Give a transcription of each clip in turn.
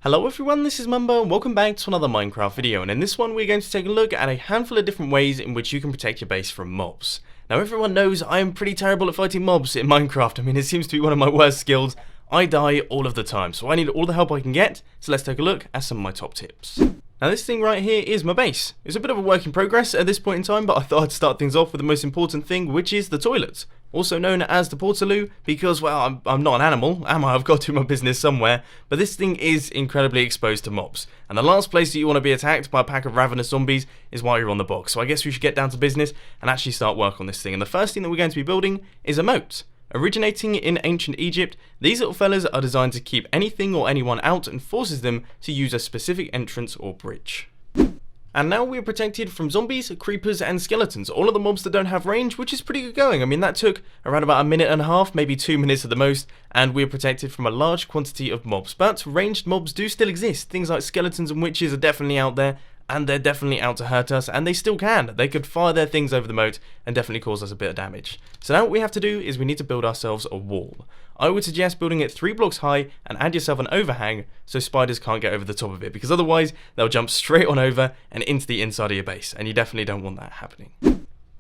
Hello everyone, this is Mumbo and welcome back to another Minecraft video, and in this one we're going to take a look at a handful of different ways in which you can protect your base from mobs. Now everyone knows I am pretty terrible at fighting mobs in Minecraft. I mean, it seems to be one of my worst skills. I die all of the time, so I need all the help I can get, so let's take a look at some of my top tips. Now this thing right here is my base. It's a bit of a work in progress at this point in time, but I thought I'd start things off with the most important thing, which is the toilet. Also known as the portaloo, because, well, I'm not an animal, am I? I've got to do my business somewhere, but this thing is incredibly exposed to mobs. And the last place that you want to be attacked by a pack of ravenous zombies is while you're on the box. So I guess we should get down to business and actually start work on this thing. And the first thing that we're going to be building is a moat. Originating in ancient Egypt, these little fellas are designed to keep anything or anyone out and forces them to use a specific entrance or bridge. And now we're protected from zombies, creepers and skeletons, all of the mobs that don't have range, which is pretty good going. I mean, that took around about a minute and a half, maybe 2 minutes at the most, and we're protected from a large quantity of mobs. But ranged mobs do still exist. Things like skeletons and witches are definitely out there, and they're definitely out to hurt us, and they still can. They could fire their things over the moat and definitely cause us a bit of damage. So now what we have to do is we need to build ourselves a wall. I would suggest building it 3 blocks high and add yourself an overhang so spiders can't get over the top of it, because otherwise they'll jump straight on over and into the inside of your base, and you definitely don't want that happening.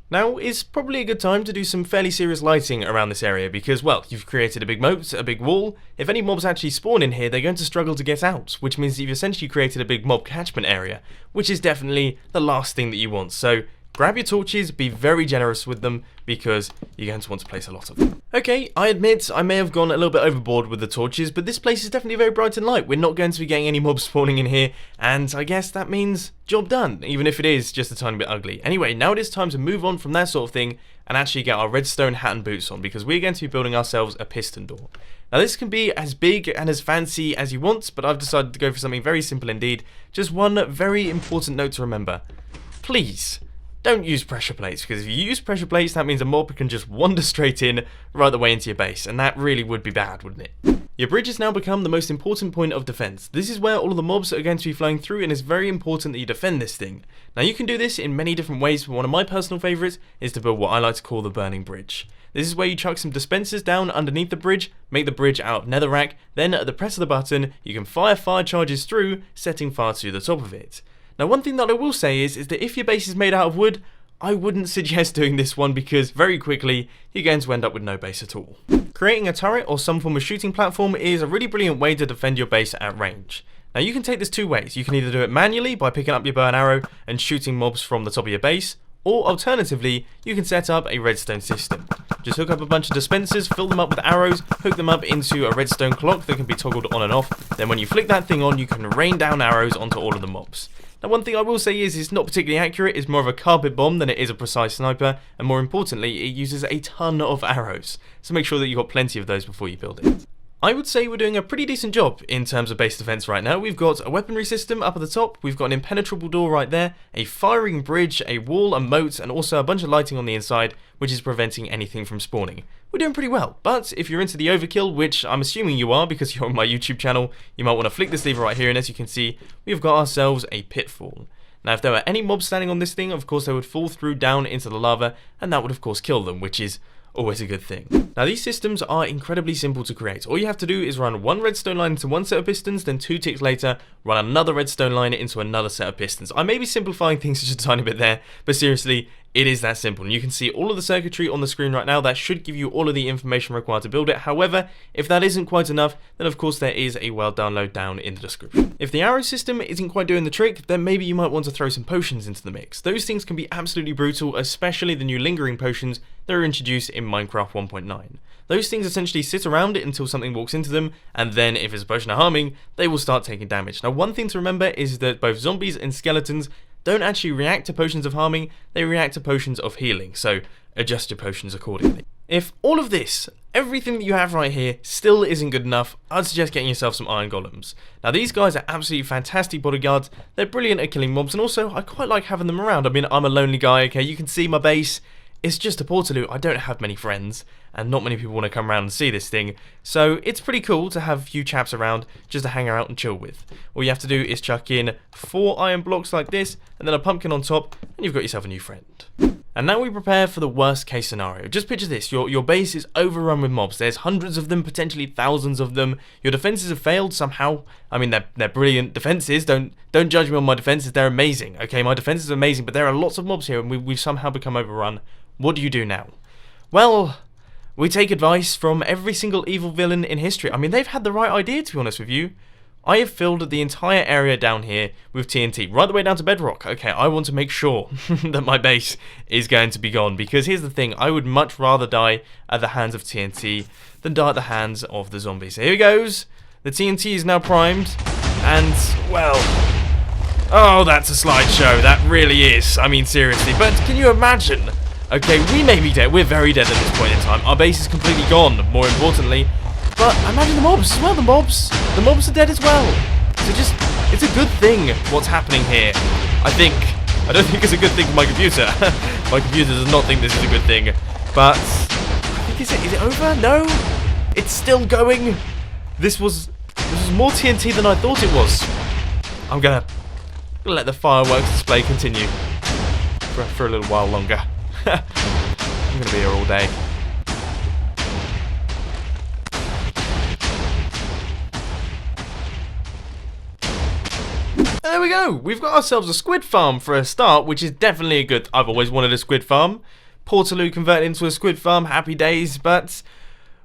Now is probably a good time to do some fairly serious lighting around this area because, well, you've created a big moat, a big wall. If any mobs actually spawn in here, they're going to struggle to get out, which means you've essentially created a big mob catchment area, which is definitely the last thing that you want. So grab your torches, be very generous with them, because you're going to want to place a lot of them. Okay, I admit I may have gone a little bit overboard with the torches, but this place is definitely very bright and light. We're not going to be getting any mobs spawning in here, and I guess that means job done, even if it is just a tiny bit ugly. Anyway, now it is time to move on from that sort of thing and actually get our redstone hat and boots on, because we're going to be building ourselves a piston door. Now this can be as big and as fancy as you want, but I've decided to go for something very simple indeed. Just one very important note to remember. Please don't use pressure plates, because if you use pressure plates, that means a mob can just wander straight in right the way into your base, and that really would be bad, wouldn't it? Your bridge has now become the most important point of defense. This is where all of the mobs are going to be flowing through, and it's very important that you defend this thing. Now you can do this in many different ways, but one of my personal favourites is to build what I like to call the burning bridge. This is where you chuck some dispensers down underneath the bridge, make the bridge out of netherrack, then at the press of the button, you can fire charges through, setting fire to the top of it. Now one thing that I will say is that if your base is made out of wood, I wouldn't suggest doing this one, because very quickly you're going to end up with no base at all. Creating a turret or some form of shooting platform is a really brilliant way to defend your base at range. Now you can take this 2 ways. You can either do it manually by picking up your bow and arrow and shooting mobs from the top of your base, or alternatively you can set up a redstone system. Just hook up a bunch of dispensers, fill them up with arrows, hook them up into a redstone clock that can be toggled on and off. Then when you flick that thing on, you can rain down arrows onto all of the mobs. Now one thing I will say is it's not particularly accurate. It's more of a carpet bomb than it is a precise sniper, and more importantly it uses a ton of arrows, so make sure that you've got plenty of those before you build it. I would say we're doing a pretty decent job in terms of base defense right now. We've got a weaponry system up at the top, we've got an impenetrable door right there, a firing bridge, a wall, a moat, and also a bunch of lighting on the inside, which is preventing anything from spawning. We're doing pretty well, but if you're into the overkill, which I'm assuming you are because you're on my YouTube channel, you might want to flick this lever right here, and as you can see, we've got ourselves a pitfall. Now if there were any mobs standing on this thing, of course they would fall through down into the lava, and that would of course kill them, which is always a good thing. Now these systems are incredibly simple to create. All you have to do is run 1 redstone line into one set of pistons, then 2 ticks later run another redstone line into another set of pistons. I may be simplifying things just a tiny bit there, but seriously, it is that simple. And you can see all of the circuitry on the screen right now. That should give you all of the information required to build it. However, if that isn't quite enough, then of course there is a world download down in the description. If the arrow system isn't quite doing the trick, then maybe you might want to throw some potions into the mix. Those things can be absolutely brutal, especially the new lingering potions that are introduced in Minecraft 1.9. Those things essentially sit around it until something walks into them, and then if it's a potion of harming, they will start taking damage. Now one thing to remember is that both zombies and skeletons don't actually react to potions of harming, they react to potions of healing, so adjust your potions accordingly. If all of this, everything that you have right here, still isn't good enough, I'd suggest getting yourself some iron golems. Now these guys are absolutely fantastic bodyguards, they're brilliant at killing mobs, and also I quite like having them around. I mean, I'm a lonely guy, okay, you can see my base. It's just a portaloo. I don't have many friends, and not many people want to come around and see this thing, so it's pretty cool to have a few chaps around just to hang out and chill with. All you have to do is chuck in 4 iron blocks like this, and then a pumpkin on top, and you've got yourself a new friend. And now we prepare for the worst case scenario. Just picture this, your base is overrun with mobs. There's hundreds of them, potentially thousands of them. Your defenses have failed somehow. I mean, they're brilliant defenses. Don't judge me on my defenses, they're amazing. Okay, my defenses are amazing, but there are lots of mobs here and we've somehow become overrun. What do you do now? Well, we take advice from every single evil villain in history. I mean, they've had the right idea, to be honest with you. I have filled the entire area down here with TNT, right the way down to bedrock. Okay, I want to make sure that my base is going to be gone, because here's the thing, I would much rather die at the hands of TNT than die at the hands of the zombies. So here he goes, the TNT is now primed, and, well, oh, that's a slideshow, that really is, I mean, seriously, but can you imagine? Okay, we may be dead, we're very dead at this point in time, our base is completely gone, more importantly. But imagine the mobs as well, the mobs are dead as well. So just, it's a good thing what's happening here, I think. I don't think it's a good thing for my computer. My computer does not think this is a good thing. But, I think, is it over? No? It's still going. This was more TNT than I thought it was. I'm gonna let the fireworks display continue for a little while longer. I'm gonna be here all day. And there we go, we've got ourselves a squid farm for a start, which is definitely a good, I've always wanted a squid farm. ProleteR converted into a squid farm, happy days, but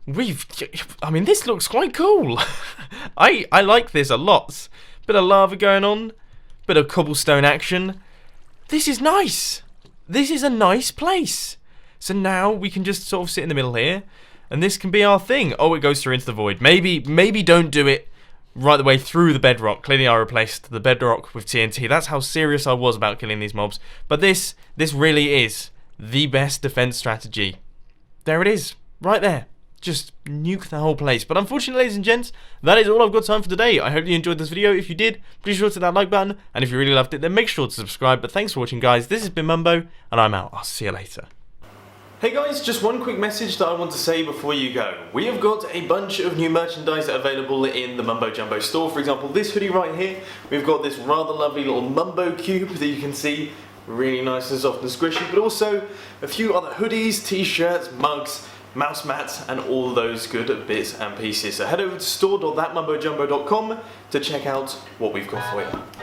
I mean, this looks quite cool. I like this a lot. Bit of lava going on, bit of cobblestone action. This is nice. This is a nice place. So now we can just sort of sit in the middle here, and this can be our thing. Oh, it goes through into the void. Maybe don't do it right the way through the bedrock. Clearly I replaced the bedrock with TNT. That's how serious I was about killing these mobs. But this really is the best defense strategy. There it is, right there. Just nuke the whole place. But unfortunately, ladies and gents, that is all I've got time for today. I hope you enjoyed this video. If you did, please sure to hit that like button. And if you really loved it, then make sure to subscribe. But thanks for watching, guys. This has been Mumbo, and I'm out. I'll see you later. Hey guys, just one quick message that I want to say before you go. We have got a bunch of new merchandise available in the Mumbo Jumbo store. For example, this hoodie right here, we've got this rather lovely little Mumbo cube that you can see, really nice and soft and squishy, but also a few other hoodies, t-shirts, mugs, mouse mats, and all those good bits and pieces. So head over to store.thatmumbojumbo.com to check out what we've got for you.